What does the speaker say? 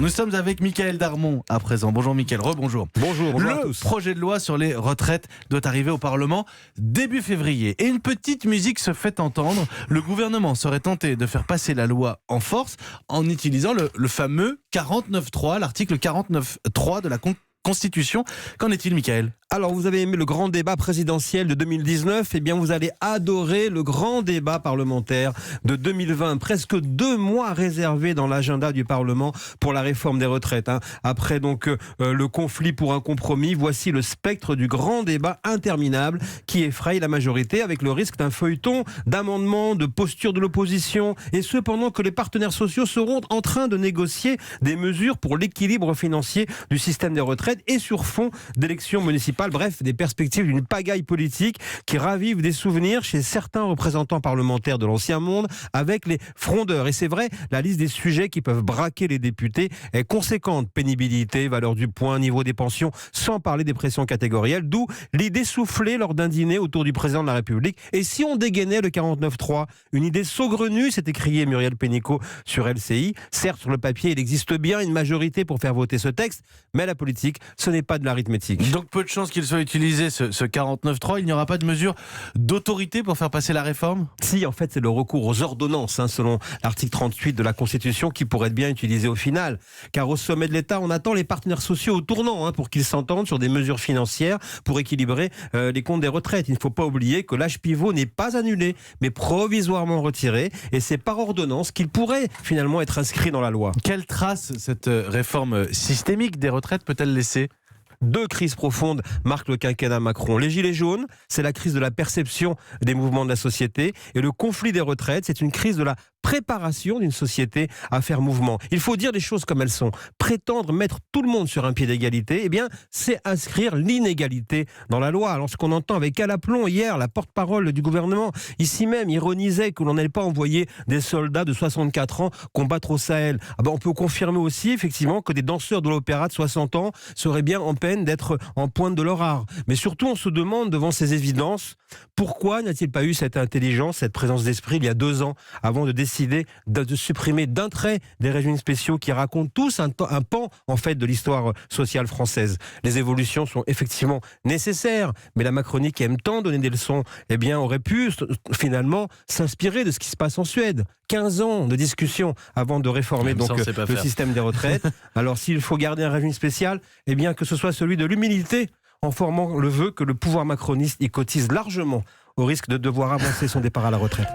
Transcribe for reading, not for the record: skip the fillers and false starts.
Nous sommes avec Mickaël Darmon à présent. Bonjour Mickaël, rebonjour. Bonjour à tous. Le projet de loi sur les retraites doit arriver au Parlement début février. Et une petite musique se fait entendre. Le gouvernement serait tenté de faire passer la loi en force en utilisant le fameux 49.3, l'article 49.3 de la Constitution. Qu'en est-il, Mickaël ? Alors, vous avez aimé le grand débat présidentiel de 2019, eh bien vous allez adorer le grand débat parlementaire de 2020. Presque 2 mois réservés dans l'agenda du Parlement pour la réforme des retraites. Après donc le conflit pour un compromis, voici le spectre du grand débat interminable qui effraie la majorité avec le risque d'un feuilleton, d'amendements, de posture de l'opposition, et ce pendant que les partenaires sociaux seront en train de négocier des mesures pour l'équilibre financier du système des retraites et sur fond d'élections municipales. Bref, des perspectives d'une pagaille politique qui ravive des souvenirs chez certains représentants parlementaires de l'ancien monde avec les frondeurs. Et c'est vrai, la liste des sujets qui peuvent braquer les députés est conséquente. Pénibilité, valeur du point, niveau des pensions, sans parler des pressions catégorielles. D'où l'idée soufflée lors d'un dîner autour du président de la République. Et si on dégainait le 49.3, une idée saugrenue, s'est écrié Muriel Pénicaud sur LCI. Certes, sur le papier, il existe bien une majorité pour faire voter ce texte, mais la politique, ce n'est pas de l'arithmétique. Donc peu de chances qu'il soit utilisé ce 49.3. Il n'y aura pas de mesure d'autorité pour faire passer la réforme ? Si, en fait, c'est le recours aux ordonnances, selon l'article 38 de la Constitution, qui pourrait être bien utilisé au final. Car au sommet de l'État, on attend les partenaires sociaux au tournant pour qu'ils s'entendent sur des mesures financières pour équilibrer les comptes des retraites. Il ne faut pas oublier que l'âge pivot n'est pas annulé, mais provisoirement retiré. Et c'est par ordonnance qu'il pourrait finalement être inscrit dans la loi. Quelle trace cette réforme systémique des retraites peut-elle laisser ? 2 crises profondes marquent le quinquennat Macron. Les gilets jaunes, c'est la crise de la perception des mouvements de la société. Et le conflit des retraites, c'est une crise de la préparation d'une société à faire mouvement. Il faut dire les choses comme elles sont. Prétendre mettre tout le monde sur un pied d'égalité, eh bien, c'est inscrire l'inégalité dans la loi. Alors, ce qu'on entend avec quel aplomb hier, la porte-parole du gouvernement, ici même, ironisait que l'on n'allait pas envoyer des soldats de 64 ans combattre au Sahel. On peut confirmer aussi, effectivement, que des danseurs de l'opéra de 60 ans seraient bien en peine d'être en pointe de leur art. Mais surtout, on se demande, devant ces évidences, pourquoi n'a-t-il pas eu cette intelligence, cette présence d'esprit il y a 2 ans, avant de décider de supprimer d'un trait des régimes spéciaux qui racontent tous un pan en fait de l'histoire sociale française. Les évolutions sont effectivement nécessaires, mais la Macronie qui aime tant donner des leçons, eh bien aurait pu finalement s'inspirer de ce qui se passe en Suède. 15 ans de discussion avant de réformer donc le système des retraites. Alors s'il faut garder un régime spécial, eh bien que ce soit celui de l'humilité, en formant le vœu que le pouvoir macroniste y cotise largement au risque de devoir avancer son départ à la retraite.